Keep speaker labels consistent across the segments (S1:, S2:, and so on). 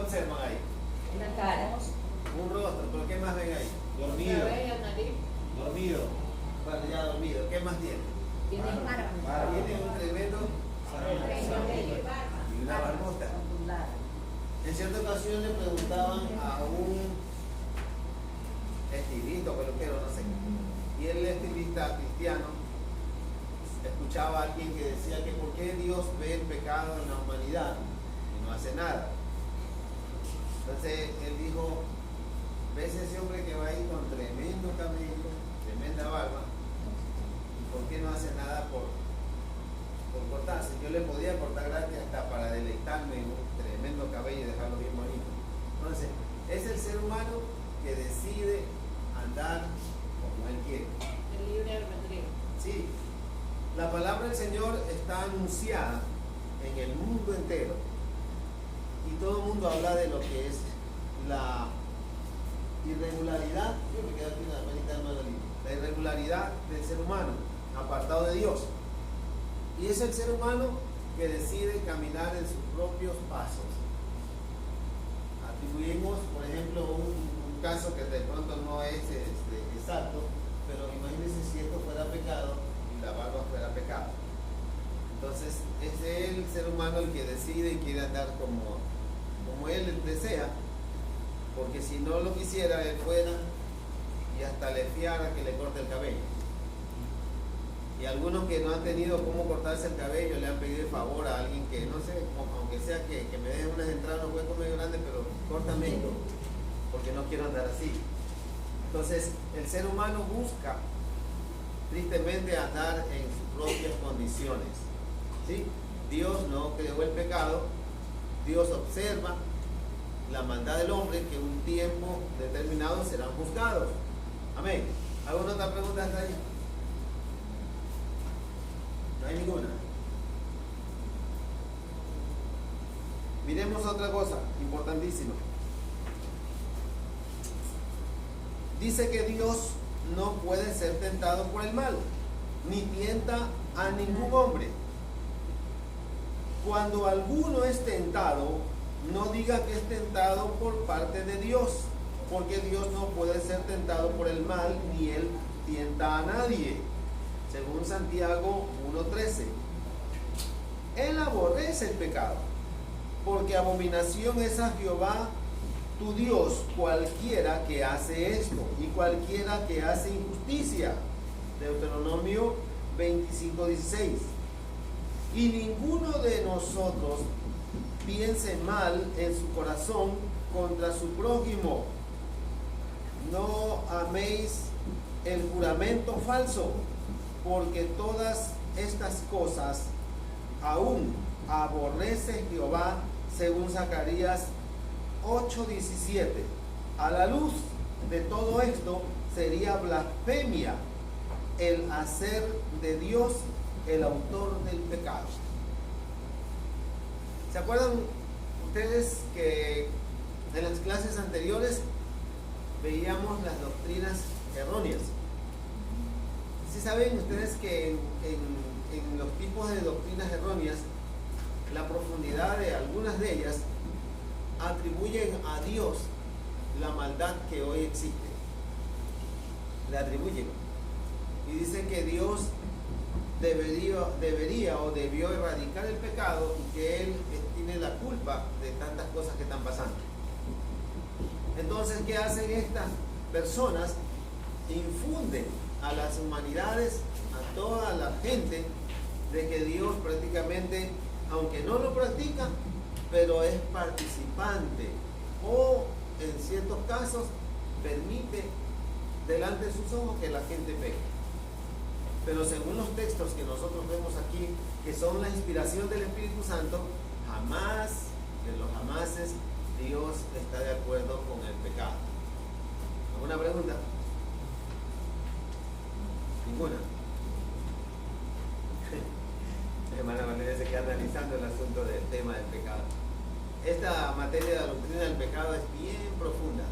S1: observan ahí?
S2: Una cara.
S1: Un rostro, pero ¿qué más ven ahí? Dormido.
S3: Cabello, nariz.
S1: Dormido. Bueno, ya dormido. ¿Qué más tiene?
S2: Tiene barba.
S1: Tiene un tremendo y una barbota. En cierta ocasión le preguntaban a un estilista o peluquero, no sé, y el estilista cristiano escuchaba a alguien que decía que por qué Dios ve el pecado en la humanidad y no hace nada. Entonces él dijo, ¿ves ese hombre que va ahí con tremendo cabello, tremenda barba? ¿Y por qué no hace nada por cortarse? Yo le podía cortar gratis hasta para deleitarme en un tremendo cabello y dejarlo bien bonito. Entonces, es el ser humano que decide andar como él quiere.
S3: El libre albedrío.
S1: Sí, la palabra del Señor está anunciada en el mundo entero y todo el mundo habla de lo que es la irregularidad. Yo me quedo aquí en la manita de Manolito. La irregularidad del ser humano apartado de Dios, y es el ser humano que decide caminar en sus propios pasos. Atribuimos, por ejemplo, un caso que de pronto no es exacto, pero imagínense si esto fuera pecado y la barba fuera pecado. Entonces es el ser humano el que decide y quiere andar como él desea, porque si no lo quisiera, él fuera y hasta le fiara que le corte el cabello. Y algunos que no han tenido cómo cortarse el cabello le han pedido el favor a alguien que, no sé, aunque sea que me deje unas entradas, unos huecos medio grandes, pero córtame esto, porque no quiero andar así. Entonces, el ser humano busca tristemente andar en sus propias condiciones, ¿sí? Dios no creó el pecado, Dios observa la maldad del hombre, que un tiempo determinado serán juzgados. Amén. ¿Alguna otra pregunta hasta ahí? No hay ninguna. Miremos otra cosa importantísima. Dice que Dios no puede ser tentado por el mal, ni tienta a ningún hombre. Cuando alguno es tentado, no diga que es tentado por parte de Dios, porque Dios no puede ser tentado por el mal, ni él tienta a nadie. Según Santiago 1:13. Él aborrece el pecado, porque abominación es a Jehová tu Dios cualquiera que hace esto y cualquiera que hace injusticia. Deuteronomio 25:16. Y ninguno de nosotros piense mal en su corazón contra su prójimo. No améis el juramento falso, porque todas estas cosas aún aborrece Jehová, según Zacarías 8:17. A la luz de todo esto sería blasfemia el hacer de Dios el autor del pecado. ¿Se acuerdan ustedes que en las clases anteriores veíamos las doctrinas erróneas? ¿Sí saben ustedes que en los tipos de doctrinas erróneas, la profundidad de algunas de ellas atribuyen a Dios la maldad que hoy existe? La atribuyen y dicen que Dios debería o debió erradicar el pecado y que Él tiene la culpa de tantas cosas que están pasando. Entonces, ¿qué hacen estas personas? Infunden a las humanidades, a toda la gente, de que Dios prácticamente, aunque no lo practica, pero es participante, o en ciertos casos permite delante de sus ojos que la gente peque. Pero según los textos que nosotros vemos aquí, que son la inspiración del Espíritu Santo, jamás de los jamases Dios está de acuerdo con el pecado. ¿Alguna pregunta? Ninguna. Hermana Valeria se queda analizando el asunto del tema del pecado. Esta materia de la doctrina del pecado es bien profunda.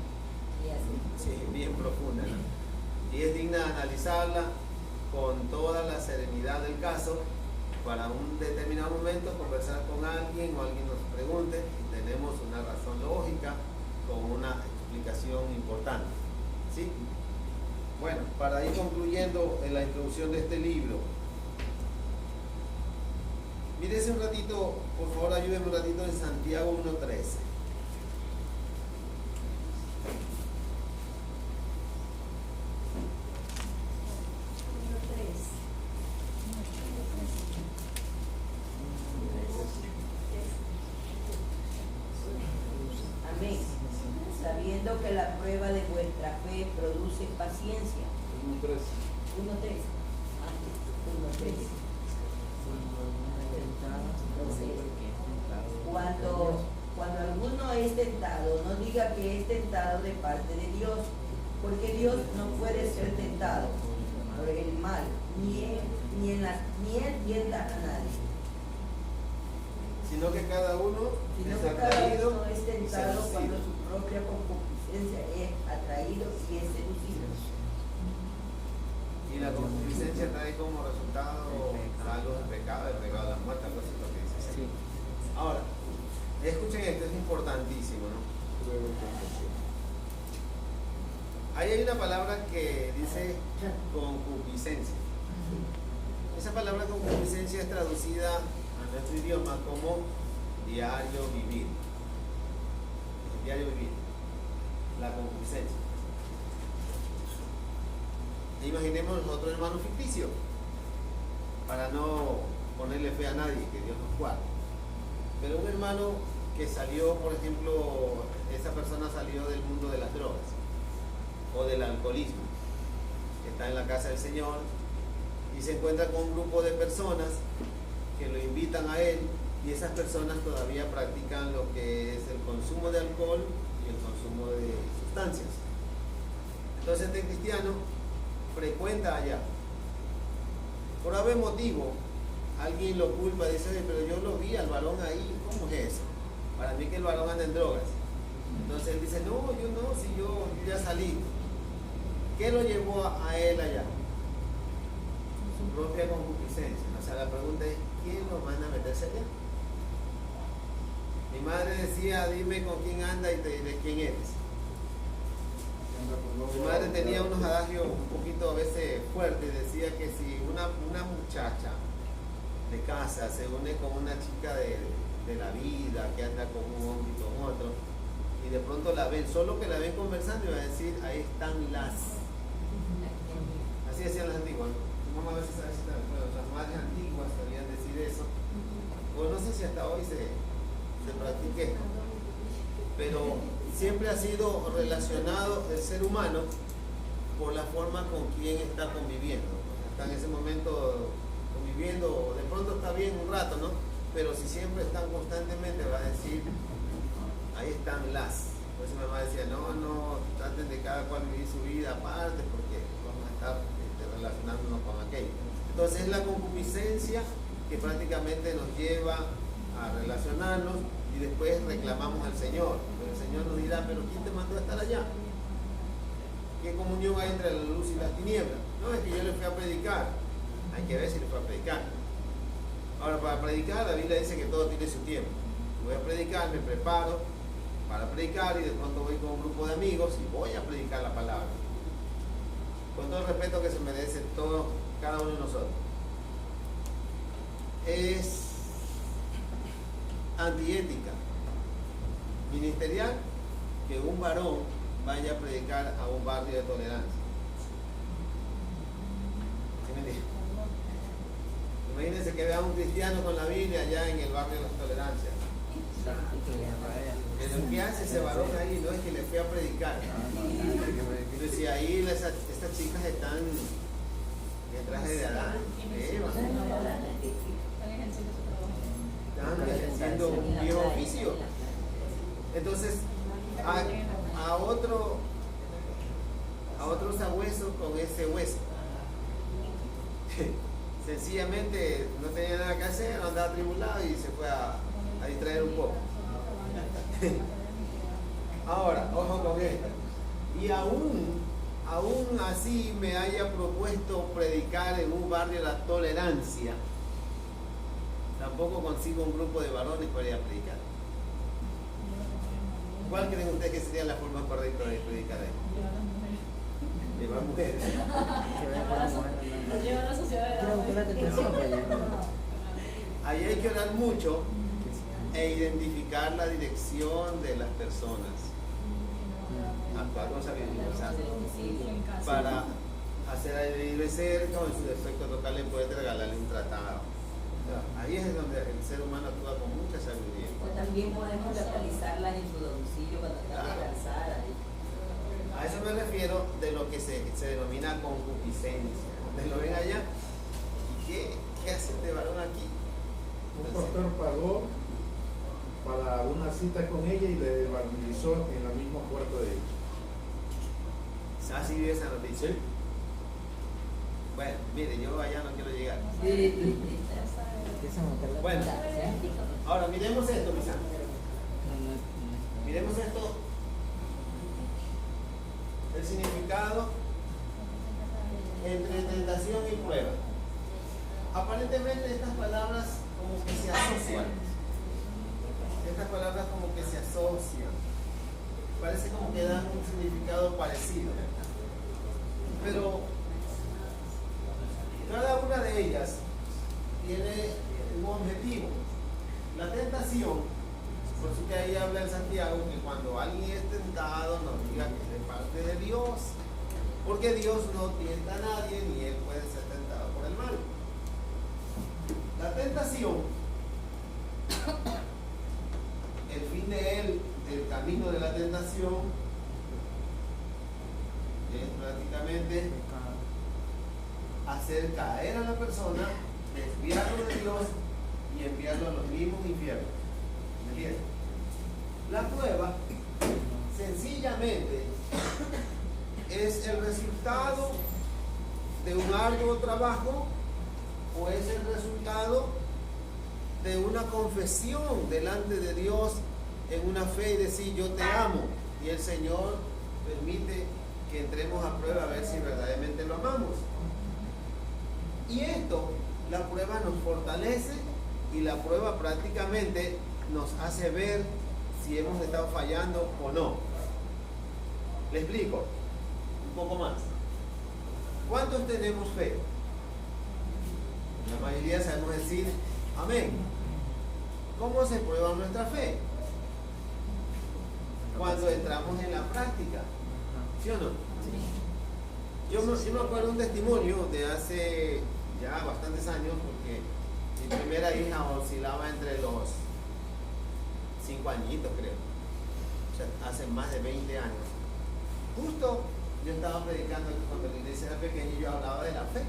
S1: Sí, bien profunda, ¿no? Y es digna de analizarla con toda la serenidad del caso, para un determinado momento conversar con alguien o alguien nos pregunte y tenemos una razón lógica con una explicación importante. ¿Sí? Bueno, para ir concluyendo en la introducción de este libro, mírese un ratito, por favor ayúdenme un ratito en Santiago 1:13.
S2: Amén. Sabiendo que la prueba de vuestra fe produce paciencia.
S3: 1:13.
S2: 1:3. 1:3. Cuando alguno es tentado, no diga que es tentado de parte de Dios, porque Dios no puede ser tentado por el mal, ni él tienta a nadie.
S1: Sino que cada uno
S2: Sino
S1: es
S2: que cada
S1: atraído
S2: uno es
S1: y
S2: tentado
S1: seducido.
S2: cuando su propia concupiscencia es atraído y es seducido.
S1: Y la concupiscencia trae como resultado algo de pecado, el pecado de la muerte, algo así lo que dice.
S3: Sí.
S1: Ahora, escuchen esto, es importantísimo, ¿no? Ahí hay una palabra que dice concupiscencia. Esa palabra concupiscencia es traducida a nuestro idioma como diario vivir. El diario vivir. La concupiscencia. Imaginemos nosotros hermanos ficticios, para no ponerle fe a nadie, que Dios nos guarde. Pero un hermano que salió, por ejemplo, esa persona salió del mundo de las drogas o del alcoholismo, está en la casa del Señor y se encuentra con un grupo de personas que lo invitan a él, y esas personas todavía practican lo que es el consumo de alcohol y el consumo de sustancias. Entonces este cristiano frecuenta allá. Por algún motivo, alguien lo culpa, dice: pero yo lo vi al varón ahí, ¿cómo es eso? Para mí que el varón anda en drogas. Entonces él dice: no, yo no, si yo ya salí. ¿Qué lo llevó a él allá? Su propia concupiscencia. O sea, la pregunta es: ¿quién lo manda a meterse allá? Mi madre decía: dime con quién anda y te diré quién eres. Mi madre tenía unos adagios un poquito a veces fuertes. Decía que si una muchacha de casa se une con una chica de la vida, que anda con un hombre y con otro, y de pronto la ven, solo que la ven conversando, y va a decir: ahí están las. Así decían las antiguas. Tu mamá a veces las madres antiguas sabían decir eso. O no sé si hasta hoy se practique, pero siempre ha sido relacionado el ser humano por la forma con quien está conviviendo. Está en ese momento conviviendo, o de pronto está bien un rato, ¿no? Pero si siempre están constantemente, va a decir: ahí están las. Por eso mi mamá decía: no, traten de cada cual vivir su vida aparte, porque vamos a estar relacionándonos con aquello. Entonces es la concupiscencia que prácticamente nos lleva a relacionarnos, y después reclamamos al Señor. Pero el Señor nos dirá: pero ¿quién te mandó a estar allá? ¿Qué comunión hay entre la luz y las tinieblas? No, es que yo le fui a predicar. Hay que ver si le fue a predicar. Ahora, para predicar, la Biblia dice que todo tiene su tiempo. Voy a predicar, me preparo para predicar, y de pronto voy con un grupo de amigos y voy a predicar la palabra. Con todo el respeto que se merece cada uno de nosotros. Es antiética ministerial que un varón vaya a predicar a un barrio de tolerancia. ¿Sí me entiendes? Imagínense que vea a un cristiano con la Biblia allá en el barrio de la tolerancia. Pero ¿qué hace ese varón ahí? No es que le fui a predicar. Pero si ahí estas chicas están en traje de Adán, de Eva, están ejerciendo un viejo oficio. Entonces, a otro sabueso con ese hueso. Sencillamente no tenía nada que hacer, andaba atribulado y se fue a distraer un poco. Ahora, ojo con esto. Y aún así me haya propuesto predicar en un barrio de la tolerancia, tampoco consigo un grupo de varones para ir a predicar. ¿Cuál creen ustedes que sería la forma correcta de predicar ahí? Llevar mujeres.
S3: Nos lleva a la sociedad de
S1: Ahí hay que orar mucho e identificar la dirección de las personas. Actuar con sabiduría, o sea, para hacer aire cerca o en su defecto total le puede regalarle un tratado. O sea, ahí es donde el ser humano actúa con mucha sabiduría.
S2: O también podemos localizarlas en su domicilio cuando están descansadas.
S1: A eso me refiero de lo que se denomina concupiscencia. Ustedes lo ven allá. ¿Y qué hace este varón aquí?
S4: Un pastor pagó para una cita con ella y le evangelizó en la misma puerta de ella.
S1: Así vive esa noticia. Bueno, mire, yo allá no quiero llegar. Bueno, ahora miremos esto, mis amigos. Miremos esto. El significado entre tentación y prueba. Aparentemente estas palabras como que se asocian. Estas palabras como que se asocian. Parece como que dan un significado parecido. Pero cada una de ellas tiene un objetivo. La tentación, por eso que ahí habla en Santiago, que cuando alguien es tentado no diga que es de parte de Dios, porque Dios no tienta a nadie ni él puede ser tentado por el mal. La tentación, el fin de él, del camino de la tentación, es prácticamente hacer caer a la persona, desviarlo de Dios y enviarlo a los mismos infiernos. ¿Me entiendes? La prueba, sencillamente, es el resultado de un arduo trabajo o es el resultado de una confesión delante de Dios en una fe y decir yo te amo, y el Señor permite que entremos a prueba a ver si verdaderamente lo amamos. Y esto, la prueba nos fortalece y la prueba prácticamente nos hace ver si hemos estado fallando o no. Le explico un poco más. ¿Cuántos tenemos fe? La mayoría sabemos decir amén. ¿Cómo se prueba nuestra fe? Cuando entramos en la práctica. ¿Sí o no? Yo me acuerdo un testimonio de hace ya bastantes años, porque mi primera hija oscilaba entre los 5 añitos, creo. O sea, hace más de 20 años. Justo yo estaba predicando cuando la iglesia era pequeña y yo hablaba de la fe.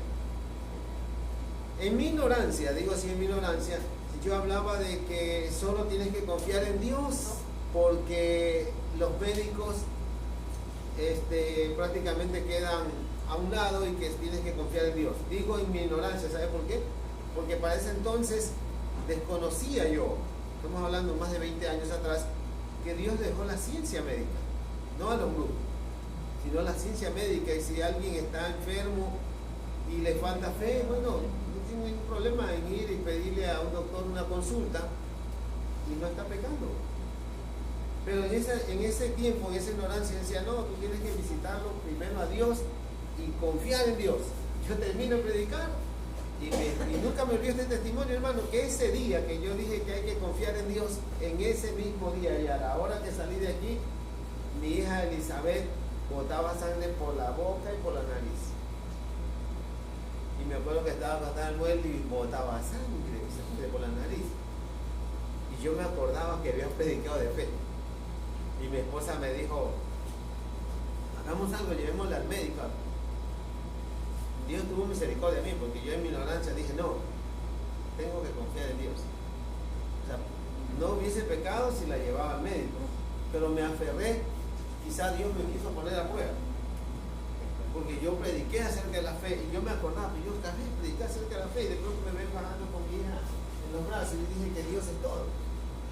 S1: En mi ignorancia, digo así en mi ignorancia, yo hablaba de que solo tienes que confiar en Dios porque los médicos prácticamente quedan a un lado y que tienes que confiar en Dios. Digo en mi ignorancia, ¿sabe por qué? Porque para ese entonces desconocía yo, estamos hablando más de 20 años atrás, que Dios dejó la ciencia médica, no a los grupos, sino la ciencia médica. Y si alguien está enfermo y le falta fe, bueno, no tiene ningún problema en ir y pedirle a un doctor una consulta y no está pecando. Pero en ese tiempo, en esa ignorancia, decía, no, tú tienes que visitarlo primero a Dios y confiar en Dios. Yo termino de predicar y nunca me olvido este testimonio, hermano, que ese día que yo dije que hay que confiar en Dios, en ese mismo día y a la hora que salí de aquí, mi hija Elizabeth botaba sangre por la boca y por la nariz. Y me acuerdo que estaba acostada en el mueble y botaba sangre por la nariz. Y yo me acordaba que había predicado de fe. Y mi esposa me dijo, hagamos algo, llevémosla al médico. Dios tuvo misericordia de mí, porque yo en mi ignorancia dije, no, tengo que confiar en Dios. O sea, no hubiese pecado si la llevaba al médico, pero me aferré, quizá Dios me quiso poner a prueba, porque yo prediqué acerca de la fe, y yo me acordaba, yo también prediqué acerca de la fe, y de pronto me ven bajando con mi hija en los brazos, y dije que Dios es todo.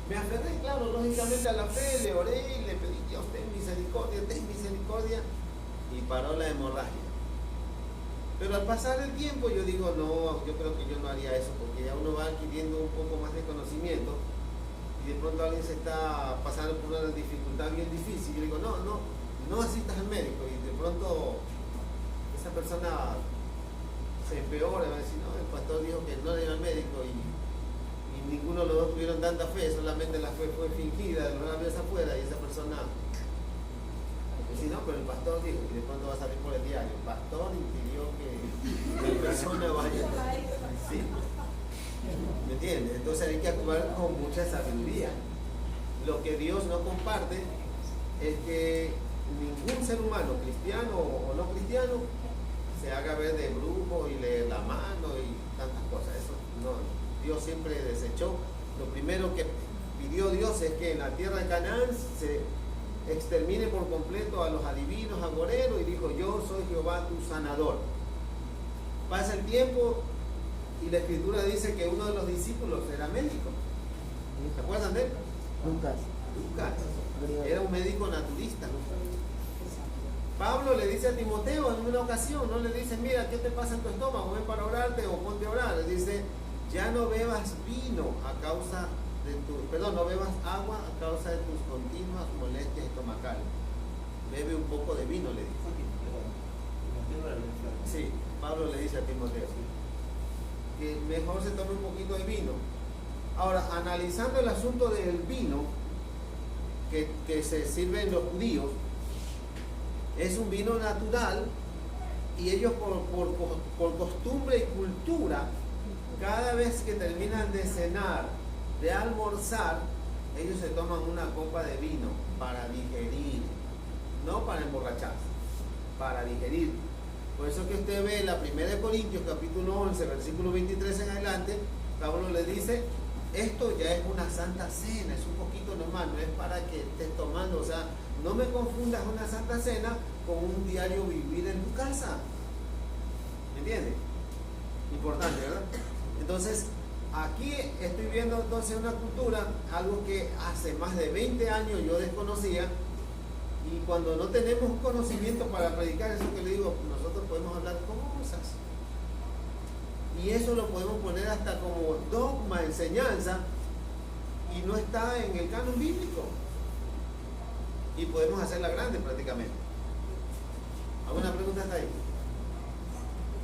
S1: Me aferré, claro, lógicamente a la fe, le oré y le pedí, Dios, ten misericordia, y paró la hemorragia. Pero al pasar el tiempo yo digo, no, yo creo que yo no haría eso, porque ya uno va adquiriendo un poco más de conocimiento, y y de pronto alguien se está pasando por una dificultad bien difícil, yo digo, no asistas al médico, y de pronto esa persona se empeora y va a decir, no, el pastor dijo que no le iba al médico, y ninguno de los dos tuvieron tanta fe, solamente la fe fue fingida, no la ves afuera, y esa persona dice, no, pero el pastor dijo, y de pronto va a salir por el diario, el pastor impidió que la persona vaya. Sí. ¿Me entiendes? Entonces hay que actuar con mucha sabiduría. Lo que Dios no comparte es que ningún ser humano, cristiano o no cristiano, se haga ver de brujo y leer la mano y tantas cosas. Eso no, Dios siempre desechó. Lo primero que pidió Dios es que en la tierra de Canaán se extermine por completo a los adivinos, agoreros, y dijo, yo soy Jehová tu sanador. Pasa el tiempo y la escritura dice que uno de los discípulos era médico. ¿Se acuerdan de él? Lucas. Era un médico naturista. Pablo le dice a Timoteo en una ocasión, no le dice, mira, ¿qué te pasa en tu estómago? Ven para orarte o ponte a orar. Le dice, ya no bebas vino a causa de no bebas agua a causa de tus continuas molestias estomacales. Bebe un poco de vino, le dice. Sí, Pablo le dice a Timoteo que mejor se tome un poquito de vino. Ahora, analizando el asunto del vino que se sirve en los judíos, es un vino natural, y ellos por costumbre y cultura, cada vez que terminan de cenar, de almorzar, ellos se toman una copa de vino para digerir, no para emborracharse, para digerir. Por eso que usted ve en la 1 Corintios capítulo 11, versículo 23 en adelante, Pablo le dice, esto ya es una santa cena, es un poquito nomás, no es para que estés tomando, o sea, no me confundas una santa cena con un diario vivir en tu casa. ¿Me entiendes? Importante, ¿verdad? Entonces, aquí estoy viendo entonces una cultura, algo que hace más de 20 años yo desconocía, y cuando no tenemos conocimiento para predicar, eso que le digo, nosotros podemos hablar cosas. Y eso lo podemos poner hasta como dogma, enseñanza, y no está en el canon bíblico. Y podemos hacerla grande prácticamente. ¿Alguna pregunta hasta ahí?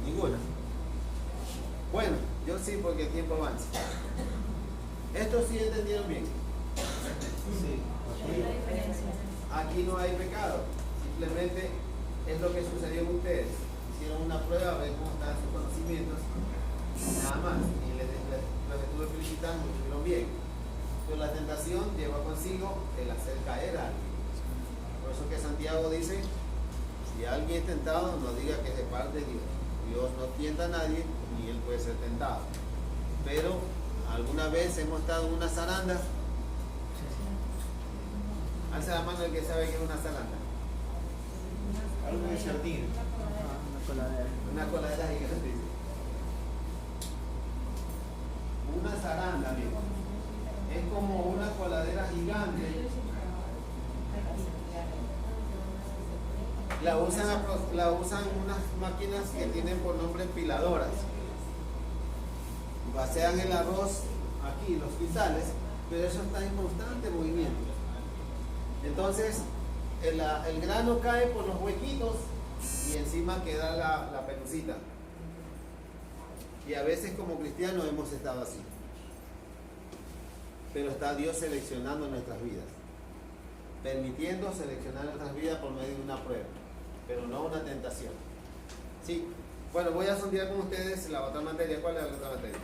S1: Ninguna. Bueno, yo sí, porque el tiempo avanza. ¿Esto sí entendieron bien? Sí. Aquí no hay pecado. Simplemente es lo que sucedió en ustedes. Hicieron una prueba, a ver cómo estaban sus conocimientos. Nada más. Y los estuve felicitando, estuvieron bien. Pero la tentación lleva consigo el hacer caer a alguien. Por eso que Santiago dice, si alguien es tentado, no diga que es de parte de Dios. Dios no tienta a nadie, ni él puede ser tentado. Pero alguna vez hemos estado en una zaranda. Alza la mano el que sabe que es una zaranda. Algo de jardín. Una coladera gigante. Una zaranda, amigo. Es como una coladera gigante. La usan unas máquinas que tienen por nombre piladoras. Vacían el arroz aquí, los cristales, pero eso está en constante movimiento. Entonces, el grano cae por los huequitos y encima queda la pelucita. Y a veces como cristianos hemos estado así. Pero está Dios seleccionando nuestras vidas, permitiendo seleccionar nuestras vidas por medio de una prueba, pero no una tentación. Sí, bueno, voy a sondear con ustedes la otra materia. ¿Cuál es la otra materia?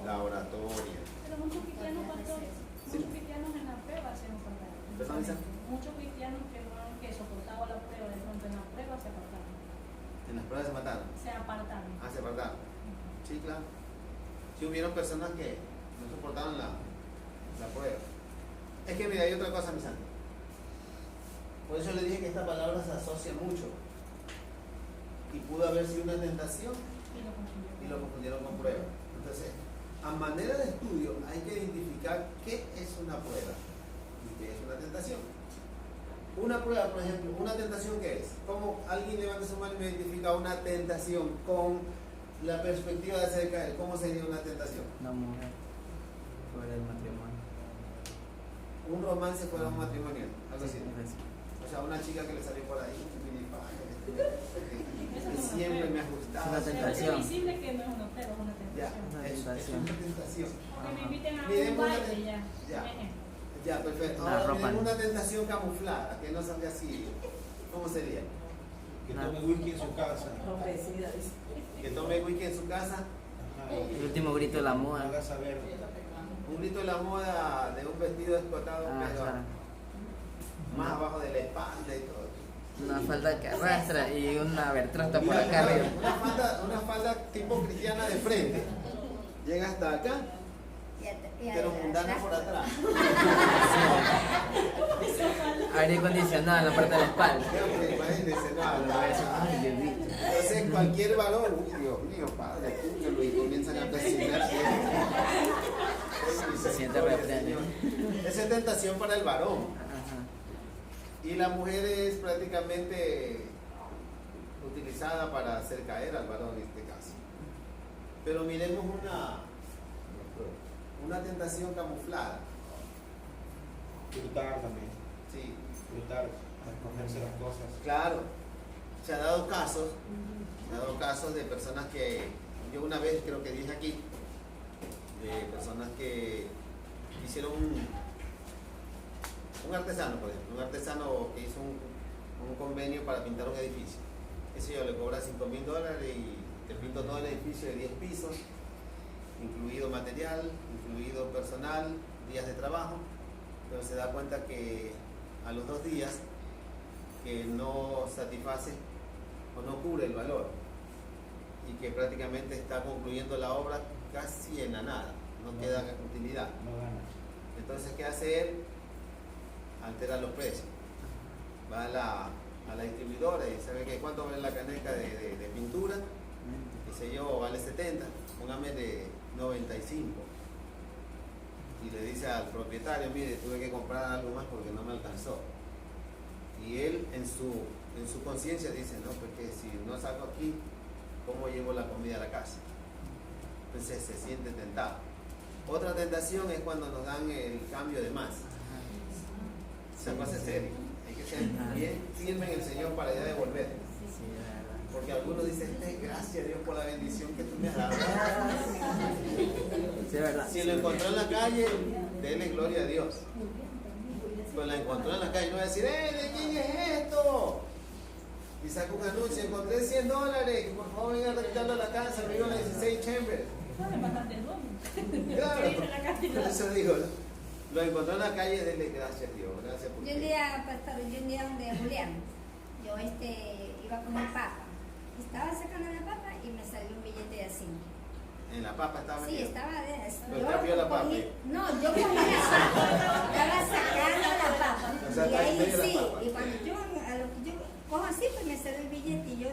S1: La oratoria.
S3: Pero muchos cristianos, pastor, muchos cristianos en la prueba se apartaron.
S1: ¿Perdón, Isa?
S3: Muchos cristianos que soportaban la prueba, de pronto en la prueba se apartaron.
S1: En las pruebas se mataron.
S3: Se apartaron.
S1: Ah, se apartaron. Sí, claro. Sí hubieron personas que no soportaban la prueba. Es que mira, hay otra cosa, mi santo. Por eso le dije que esta palabra se asocia mucho. Y pudo haber sido una tentación y lo confundieron con prueba. Entonces, a manera de estudio hay que identificar qué es una prueba y qué es una tentación. Una prueba, por ejemplo, una tentación, ¿qué es? ¿Cómo alguien levanta su mano y me identifica una tentación con la perspectiva de hacer caer? ¿Cómo sería una tentación?
S5: Una mujer.
S1: un romance fuera un matrimonio, algo así. O sea, una chica que le salió por ahí, que siempre me ha gustado.
S5: Una tentación.
S3: Es visible que no es un hotel, es una
S1: Ya,
S3: tentación.
S1: es una tentación.
S3: Que me inviten a
S1: Miren,
S3: un baile ya.
S1: Ya.
S3: un ejemplo.
S1: Ya, perfecto.
S5: La
S1: Ahora
S5: ropa.
S1: miren una tentación camuflada, que no salga así. ¿Cómo sería?
S6: Que tome whisky en su casa.
S2: Ofrecida, dice.
S1: Que tome whisky en su casa,
S6: Ajá,
S5: El último grito de la moda.
S6: haga saber.
S1: un grito de la moda de un vestido escotado, pero
S5: Ajá.
S1: más abajo de la espalda y todo.
S5: Una falda que arrastra y una bertrasta por acá arriba.
S1: Una falda tipo cristiana de frente. Llega hasta acá, pero mundana por atrás.
S5: Aire acondicionado en la parte de la espalda.
S1: Ya, pues, imagínense, no. Entonces cualquier varón, uy, Dios mío, padre, escúchalo, y comienzan a presionarse.
S5: Se siente reprendido.
S1: Esa es tentación para el varón.
S5: Ajá.
S1: Y la mujer es prácticamente utilizada para hacer caer al varón en este caso. Pero miremos una tentación camuflada.
S6: Hurtar también.
S1: Sí,
S6: Hurtar, esconderse las cosas.
S1: claro. Se ha dado casos de personas que, yo una vez creo que dije aquí, de personas que hicieron un artesano, por ejemplo, un artesano que hizo un convenio para pintar un edificio. Ese yo le cobra $5,000 y te pinto todo el edificio de 10 pisos, incluido material, incluido personal, días de trabajo, pero se da cuenta que a los 2 días que no satisface o no cubre el valor y que prácticamente está concluyendo la obra casi en la nada, no queda utilidad.
S6: No gana.
S1: Entonces, ¿qué hace él? Altera los precios. Va a la distribuidora y sabe que cuánto vale la caneca de pintura, dice yo, vale 70, póngame de 95. Y le dice al propietario, mire, tuve que comprar algo más porque no me alcanzó. Y él en su conciencia dice, no, porque si no salgo aquí, ¿cómo llevo la comida a la casa? Entonces se siente tentado. Otra tentación es cuando nos dan el cambio de más. Esa cosa es seria. Hay que ser bien firme en el Señor para ya devolver.
S5: Sí, de verdad.
S1: Porque algunos dicen, gracias Dios por la bendición que tú me has dado.
S5: Sí, de verdad.
S1: Si lo encontró en la calle, dele gloria a Dios. Pues la encontró en la calle, no va a decir, ¿de quién es esto? Y saca un anuncio, encontré $100, que por favor venga a retirarlo a la casa, me digo la 16 Chamber.
S3: Eso es bastante bueno.
S1: Claro,
S3: ¿Qué dice la
S1: por
S3: cantidad?
S1: eso digo, lo encontró en la calle, dele gracias Dios, gracias por
S7: Yo un día, pastor, donde Julián, yo iba con mi papa, estaba sacando la papa y me salió un billete de 5.
S1: En la papa estaba
S7: Sí,
S1: metido.
S7: estaba
S1: Pero usted vio la papa.
S7: No, yo cogí la papa, estaba sacando la papa.
S1: O sea,
S7: Y
S1: está en
S7: ahí
S1: medio de la
S7: sí,
S1: papa.
S7: y cuando a lo que yo cojo así, pues me salió el billete y yo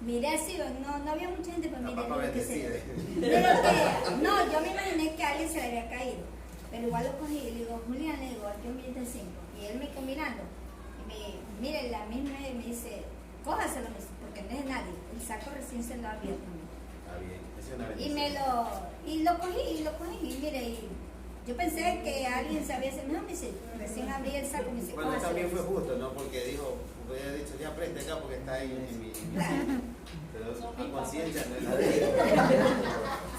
S7: miré así, no había mucha gente, pues
S1: La
S7: miré
S1: papa
S7: lo que se...
S1: bendecida.
S7: Pero que, no, yo me imaginé que a alguien se le había caído. Pero igual lo cogí y le digo, Julián, le digo, aquí un billete de 5. Y él me quedó mirando. Y mire, la misma me dice, cójaselo, porque no es de nadie. El saco recién se lo ha abierto.
S1: Está bien, es una
S7: Y
S1: bendición.
S7: lo cogí, y mire, y yo pensé que alguien sabía hacer, no, me dice, recién abrí el saco, me dice,
S1: Bueno,
S7: cójaselo.
S1: también fue justo, ¿no? Porque dijo, hubiera dicho, ya preste acá porque está ahí en mi...
S7: Claro.
S1: Pero a conciencia no es la de él.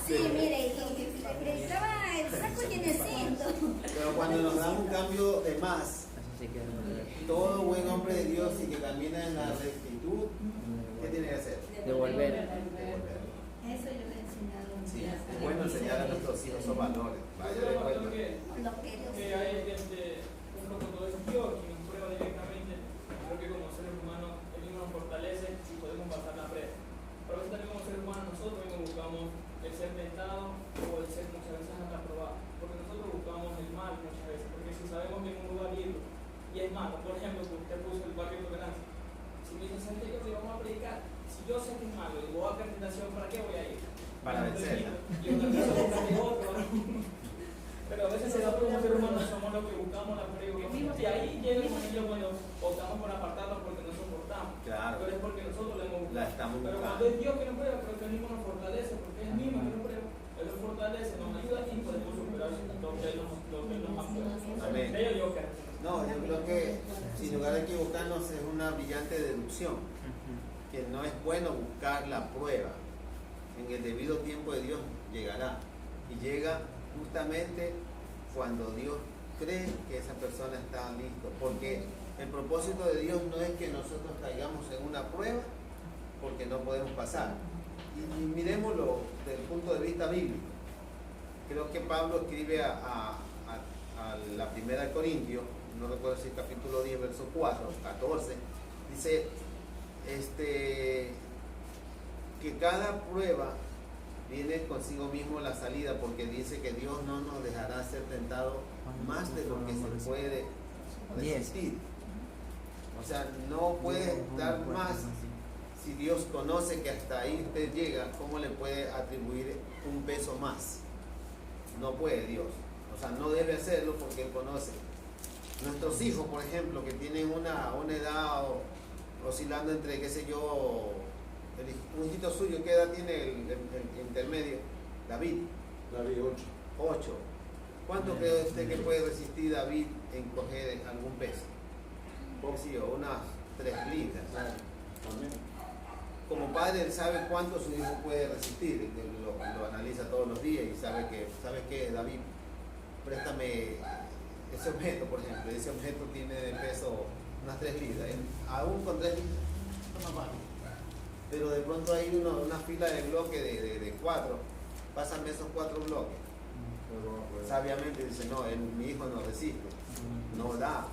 S7: Sí, mire, y estaba el saco llenecito.
S1: Pero cuando nos dan un cambio de más,
S5: Eso sí que es verdad.
S1: todo buen hombre de Dios y que camina en la rectitud, ¿qué tiene que hacer?
S5: Devolver.
S1: Devolver.
S7: Eso yo le he enseñado.
S1: Sí, es bueno enseñar a nuestros hijos esos valores. Vaya, recuerda.
S7: Lo que
S8: Que hay un protocolo de Dios que nos prueba directamente. Creo que como seres humanos el mismo nos fortalece si podemos pasar la prueba. Pero a veces también como seres humanos nosotros mismos buscamos el ser tentado o el ser muchas veces hasta probado. Porque nosotros buscamos el mal muchas veces. Porque si sabemos que en un lugar libre y es malo, por ejemplo, que usted puso el barrio de tolerancia. Si me dicen, ¿sabes qué? Vamos a predicar. Si yo sé que es malo y voy a caer en tentación, ¿para qué voy a ir?
S1: Para vencerla.
S8: Y otra cosa es otro. Pero a veces nosotros como seres humanos somos los que buscamos la prueba. Y ahí llega el momento cuando optamos por apartarnos porque no soportamos.
S1: Claro.
S8: Pero es porque nosotros la hemos buscado.
S1: La estamos
S8: Pero
S1: buscando.
S8: cuando es Dios que nos prueba, creo que Él mismo nos fortalece, porque es el mismo que nos prueba. Él nos fortalece, nos ayuda y podemos superar lo que Él nos ha
S1: Amén.
S8: De ello digo que
S1: No, yo creo que sin lugar a equivocarnos es una brillante deducción, que no es bueno buscar la prueba. En el debido tiempo de Dios llegará, y llega justamente cuando Dios cree que esa persona está listo, porque el propósito de Dios no es que nosotros caigamos en una prueba porque no podemos pasar. Y miremoslo desde el punto de vista bíblico. Creo que Pablo escribe a la primera de Corintios, no recuerdo si es capítulo 10, verso 4, 14, dice que cada prueba viene consigo mismo la salida, porque dice que Dios no nos dejará ser tentados más de lo que se puede resistir. O sea, no puede dar más. Si Dios conoce que hasta ahí usted llega, ¿cómo le puede atribuir un peso más? No puede Dios. O sea, no debe hacerlo porque Él conoce. Nuestros hijos, por ejemplo, que tienen una edad oscilando entre, qué sé yo, un hijito suyo, ¿qué edad tiene el intermedio? David.
S4: David
S1: 8. ¿Cuánto cree usted que puede resistir David en coger algún peso? Sí, o unas 3 libras. Como padre, él sabe cuánto su hijo puede resistir, lo analiza todos los días y sabe que David, préstame ese objeto, por ejemplo, ese objeto tiene de peso unas 3 libras, aún con 3 libras, toma mano. Pero de pronto hay una fila de bloques de 4, pásame esos 4 bloques. Sabiamente dice, no, mi hijo no resiste, no da.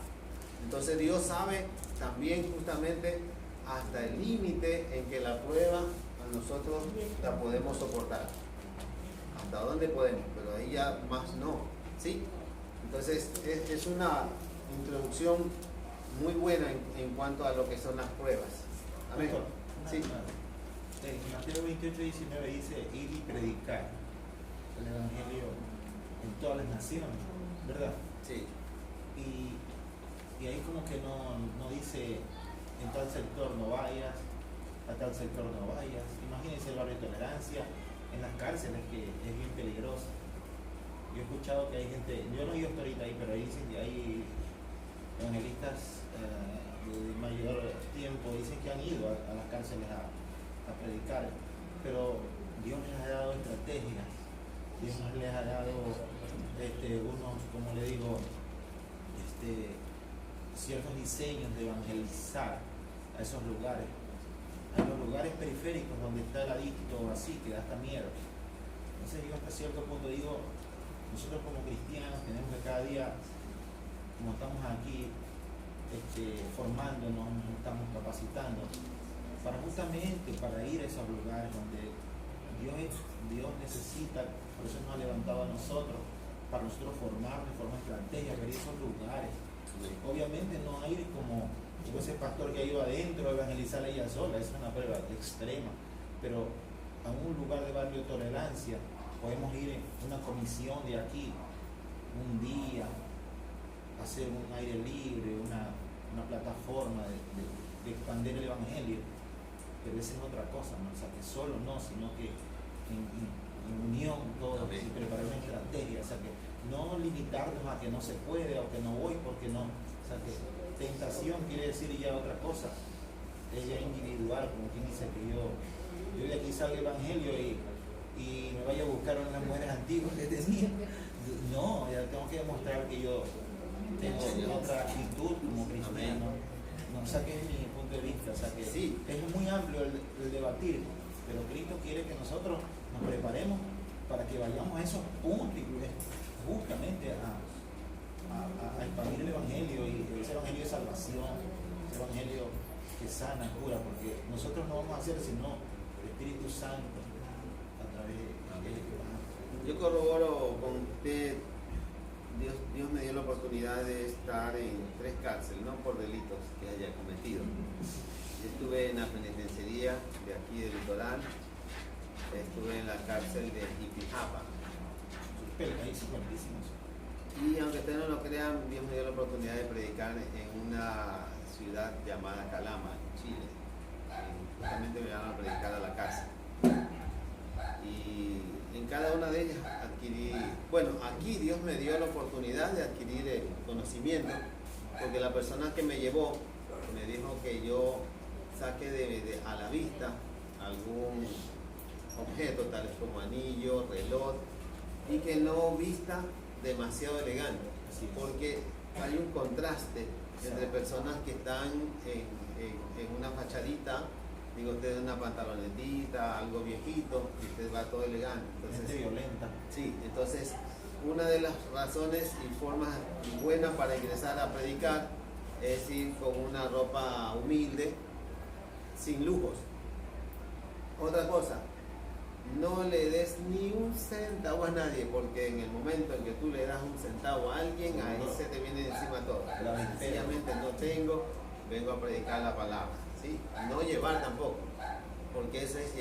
S1: Entonces Dios sabe también justamente hasta el límite en que la prueba a nosotros la podemos soportar. Hasta dónde podemos, pero ahí ya más no. ¿Sí? Entonces es una introducción muy buena en cuanto a lo que son las pruebas. Amén. Sí.
S6: En Mateo 28, 19 dice ir y predicar el Evangelio en todas las naciones, ¿verdad?
S1: Sí.
S6: Y ahí como que no dice en tal sector no vayas, a tal sector no vayas. Imagínense el barrio de tolerancia en las cárceles, que es bien peligroso. Yo he escuchado que hay gente, yo no he ido hasta ahorita ahí, pero ahí dicen que hay evangelistas de mayor tiempo, dicen que han ido a las cárceles a predicar, pero Dios les ha dado estrategias, Dios les ha dado unos, como le digo, ciertos diseños de evangelizar a esos lugares, a los lugares periféricos donde está el adicto así, que da hasta miedo. Entonces yo hasta cierto punto digo, nosotros como cristianos tenemos que cada día, como estamos aquí formándonos, nos estamos capacitando para justamente para ir a esos lugares donde Dios necesita, por eso nos ha levantado a nosotros, para nosotros formarnos, formar estrategias, ver esos lugares. Obviamente no ir como ese pastor que iba adentro a evangelizar ella sola, es una prueba extrema, pero a un lugar de barrio de tolerancia podemos ir en una comisión de aquí un día, hacer un aire libre, una plataforma de expandir el evangelio, pero esa es otra cosa, ¿no? O sea, que solo no, sino que en unión todos y preparar una estrategia, o sea, que no limitarnos a que no se puede o que no voy porque no, o sea, que tentación quiere decir ya otra cosa, es ya individual, como quien dice que yo de aquí salga el evangelio y me vaya a buscar a unas mujeres antiguas que tenía. No, ya tengo que demostrar que yo tengo otra actitud como cristiano. No, o sea, que es mi punto de vista, o sea, que
S1: Sí.
S6: es muy amplio el debatir, pero Cristo quiere que nosotros nos preparemos para que vayamos a esos puntos y justamente a expandir el evangelio, y ese evangelio de salvación, ese evangelio que sana, cura, porque nosotros no vamos a hacer sino el Espíritu Santo a través de él.
S1: Yo corroboro con usted. Dios me dio la oportunidad de estar en 3 cárceles, no por delitos que haya cometido. Yo estuve en la penitenciaría de aquí del litoral, estuve en la cárcel de Ipijapa.
S6: Pero ahí sí, fuertísimos.
S1: Y aunque ustedes no lo crean, Dios me dio la oportunidad de predicar en una ciudad llamada Calama, en Chile. Justamente me iban a predicar a la casa. Y en cada una de ellas adquirí, bueno, aquí Dios me dio la oportunidad de adquirir el conocimiento, porque la persona que me llevó me dijo que yo saque a la vista algún objeto, tales como anillo, reloj, y que no vista demasiado elegante, porque hay un contraste entre personas que están en una fachadita, digo usted, una pantalonetita, algo viejito, y usted va todo elegante. Entonces,
S6: Gente violenta.
S1: sí, entonces una de las razones y formas buenas para ingresar a predicar es ir con una ropa humilde, sin lujos. Otra cosa, no le des ni un centavo a nadie, porque en el momento en que tú le das un centavo a alguien, ahí se te viene encima todo. Sencillamente no tengo, vengo a predicar la palabra, ¿sí? No llevar tampoco, porque eso es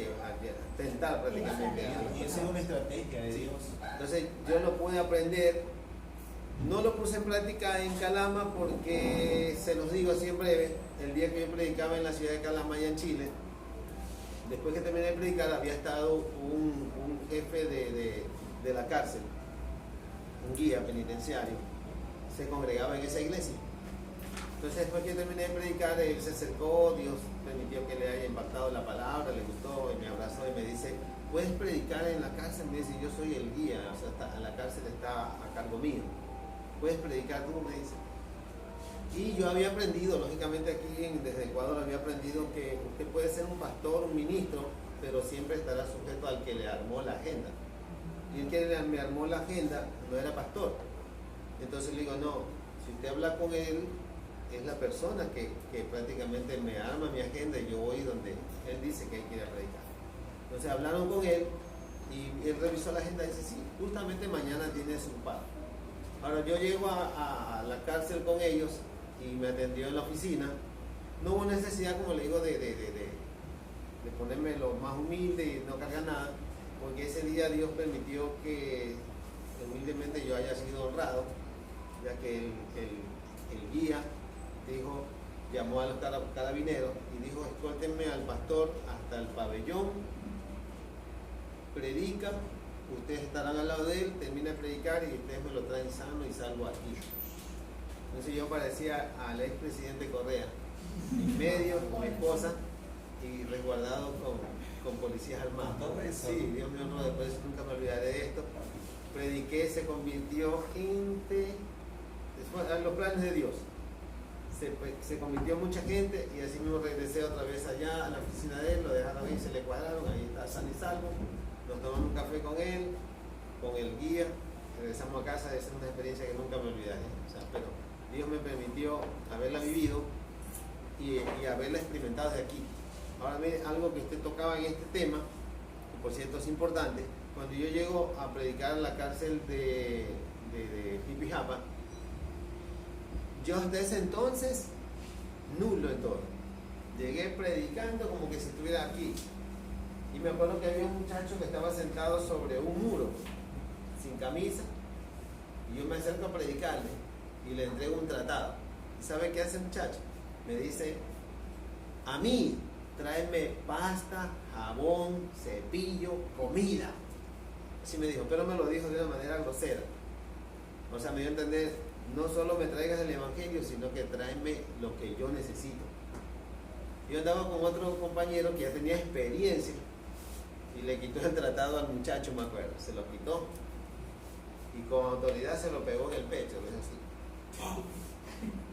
S1: tentar prácticamente.
S6: Y esa es una estrategia de Dios.
S1: Entonces yo lo pude aprender, no lo puse en práctica en Calama porque, se los digo siempre, el día que yo predicaba en la ciudad de Calama, allá en Chile, después que terminé de predicar, había estado un jefe de la cárcel, un guía penitenciario, se congregaba en esa iglesia. Entonces después que terminé de predicar, él se acercó, Dios permitió que le haya impactado la palabra, le gustó y me abrazó y me dice, ¿puedes predicar en la cárcel? Me dice, yo soy el guía, o sea, la cárcel está a cargo mío. ¿Puedes predicar tú? Me dice. Y yo había aprendido, lógicamente aquí desde Ecuador había aprendido que usted puede ser un pastor, un ministro, pero siempre estará sujeto al que le armó la agenda. Y el que me armó la agenda no era pastor. Entonces le digo, no, si usted habla con él, es la persona que prácticamente me arma mi agenda y yo voy donde él dice que hay que ir a predicar. Entonces hablaron con él y él revisó la agenda y dice, sí, justamente mañana tienes un paro. Ahora yo llego a la cárcel con ellos y me atendió en la oficina. No hubo necesidad, como le digo, de ponerme lo más humilde y no cargar nada, porque ese día Dios permitió que humildemente yo haya sido honrado, ya que el guía dijo, llamó a los carabineros y dijo, escóltenme al pastor hasta el pabellón, predica, ustedes estarán al lado de él, termina de predicar y ustedes me lo traen sano y salvo aquí. Entonces yo parecía al expresidente Correa, en medio con mi esposa y resguardado con policías armados. Sí, Dios me honró, después nunca me olvidaré de esto. Prediqué, se convirtió gente, en los planes de Dios. Se convirtió mucha gente y así mismo regresé otra vez allá a la oficina de él, lo dejaron ahí, se le cuadraron, ahí está sano y salvo. Nos tomamos un café con él, con el guía, regresamos a casa, esa es una experiencia que nunca me olvidaré. O sea, pero Dios me permitió haberla vivido y haberla experimentado de aquí. Ahora mire, algo que usted tocaba en este tema, que por cierto es importante, cuando yo llego a predicar en la cárcel de Pipijapa, yo hasta ese entonces nulo en todo. Llegué predicando como que si estuviera aquí. Y me acuerdo que había un muchacho que estaba sentado sobre un muro, sin camisa, y yo me acerco a predicarle y le entrego un tratado. ¿Y sabe qué hace el muchacho? Me dice, a mí, tráeme pasta, jabón, cepillo, comida. Así me dijo, pero me lo dijo de una manera grosera. O sea, me dio a entender, no solo me traigas el evangelio, sino que tráeme lo que yo necesito. Yo andaba con otro compañero que ya tenía experiencia y le quitó el tratado al muchacho, me acuerdo, se lo quitó y con autoridad se lo pegó en el pecho, le hizo así,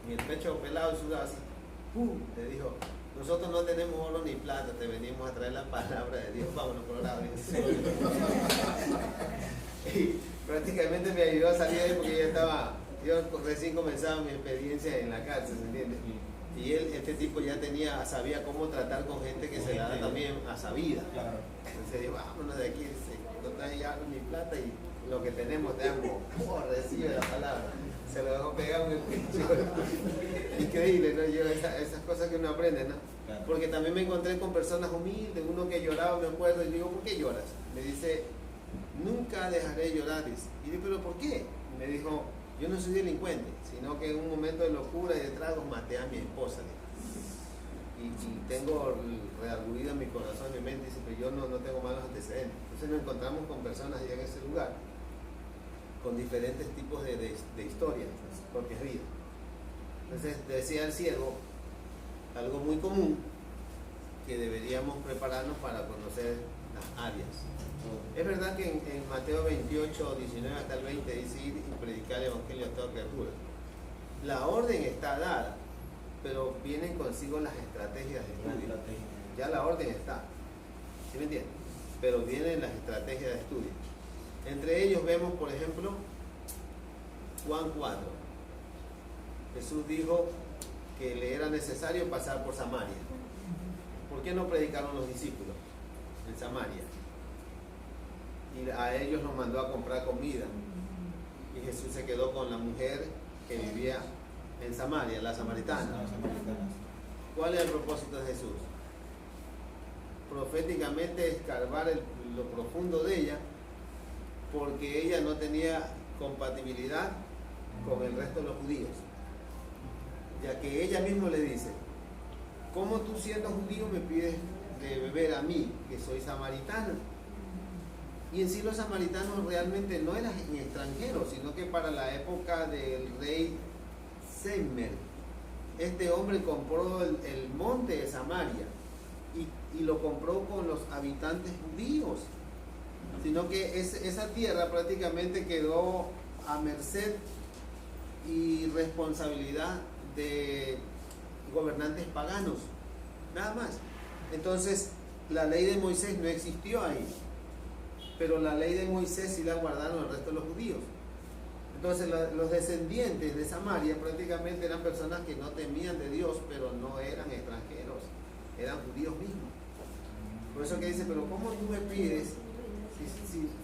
S1: y el pecho pelado y sudado así, ¡pum! Le dijo, nosotros no tenemos oro ni plata, te venimos a traer la palabra de Dios, vámonos por lado. Y prácticamente me ayudó a salir ahí porque yo recién comenzaba mi experiencia en la cárcel, ¿me entiendes? Y este tipo ya sabía cómo tratar con gente que se la da también a sabida.
S6: Claro.
S1: Entonces dijo, vámonos de aquí, no trae ya ni plata y lo que tenemos te amo. Recibe la palabra. Se lo dejó pegado en el pecho. Increíble, ¿no? Esas cosas que uno aprende, ¿no?
S6: Claro.
S1: Porque también me encontré con personas humildes, uno que lloraba, me acuerdo, y digo, ¿por qué lloras? Me dice, nunca dejaré llorar. Y digo, ¿pero por qué? Me dijo, yo no soy delincuente, sino que en un momento de locura y de tragos maté a mi esposa. y tengo rearguido en mi corazón, en mi mente, dice, pero yo no tengo malos antecedentes. Entonces nos encontramos con personas allá en ese lugar, con diferentes tipos de historias, propias vidas. Entonces decía el siervo, algo muy común, que deberíamos prepararnos para conocer las áreas. Es verdad que en Mateo 28, 19 hasta el 20 dice ir y predicar el evangelio a toda criatura. La orden está dada, pero vienen consigo las estrategias de estudio. Ya la orden está, ¿sí me entienden? Pero vienen las estrategias de estudio. Entre ellos vemos, por ejemplo, Juan 4. Jesús dijo que le era necesario pasar por Samaria. ¿Por qué no predicaron los discípulos en Samaria? Y a ellos los mandó a comprar comida. Y Jesús se quedó con la mujer que vivía en Samaria, la samaritana. ¿Cuál es el propósito de Jesús? Proféticamente escarbar lo profundo de ella, porque ella no tenía compatibilidad con el resto de los judíos. Ya que ella misma le dice, ¿cómo tú siendo judío me pides de beber a mí, que soy samaritana? Y en sí los samaritanos realmente no eran extranjeros, sino que para la época del rey Semmer, este hombre compró el monte de Samaria y lo compró con los habitantes judíos, sino que esa tierra prácticamente quedó a merced y responsabilidad de gobernantes paganos, nada más. Entonces la ley de Moisés no existió ahí, pero la ley de Moisés sí la guardaron el resto de los judíos. Entonces los descendientes de Samaria prácticamente eran personas que no temían de Dios, pero no eran extranjeros, eran judíos mismos. Por eso que dice, pero ¿cómo tú me pides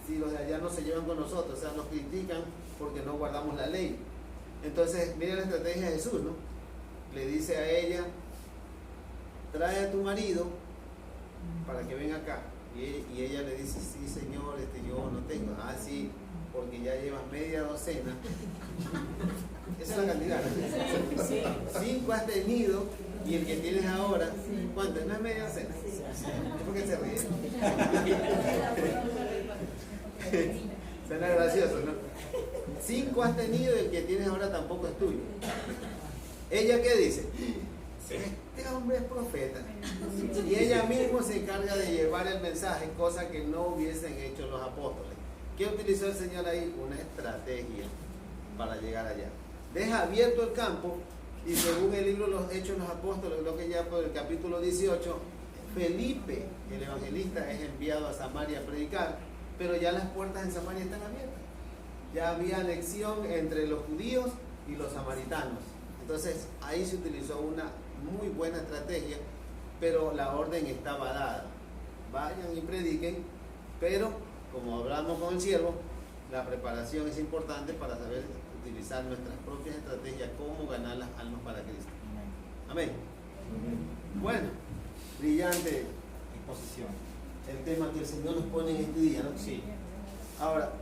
S1: si los de allá no se llevan con nosotros? O sea, nos critican porque no guardamos la ley. Entonces, mira la estrategia de Jesús, ¿no? Le dice a ella, trae a tu marido para que venga acá. Y ella le dice, sí señor, yo no tengo. Ah, sí, porque ya llevas media docena. Esa es la cantidad, ¿no? 5 has tenido y el que tienes ahora, ¿cuánto? ¿No es media docena? Es porque se ríe. Suena gracioso, ¿no? 5 has tenido y el que tienes ahora tampoco es tuyo. ¿Ella qué dice? Este hombre es profeta. Y ella misma se encarga de llevar el mensaje, cosa que no hubiesen hecho los apóstoles. ¿Qué utilizó el Señor ahí? Una estrategia para llegar allá. Deja abierto el campo y según el libro de los Hechos de los Apóstoles, lo que ya por el capítulo 18, Felipe, el evangelista, es enviado a Samaria a predicar, pero ya las puertas en Samaria están abiertas. Ya había anexión entre los judíos y los samaritanos. Entonces ahí se utilizó una muy buena estrategia, pero la orden estaba dada. Vayan y prediquen, pero como hablamos con el siervo, la preparación es importante para saber utilizar nuestras propias estrategias, cómo ganar las almas para Cristo. Amén. Bueno, brillante
S6: Exposición.
S1: el tema que el Señor nos pone en este día, ¿no?
S6: Sí.
S1: Ahora,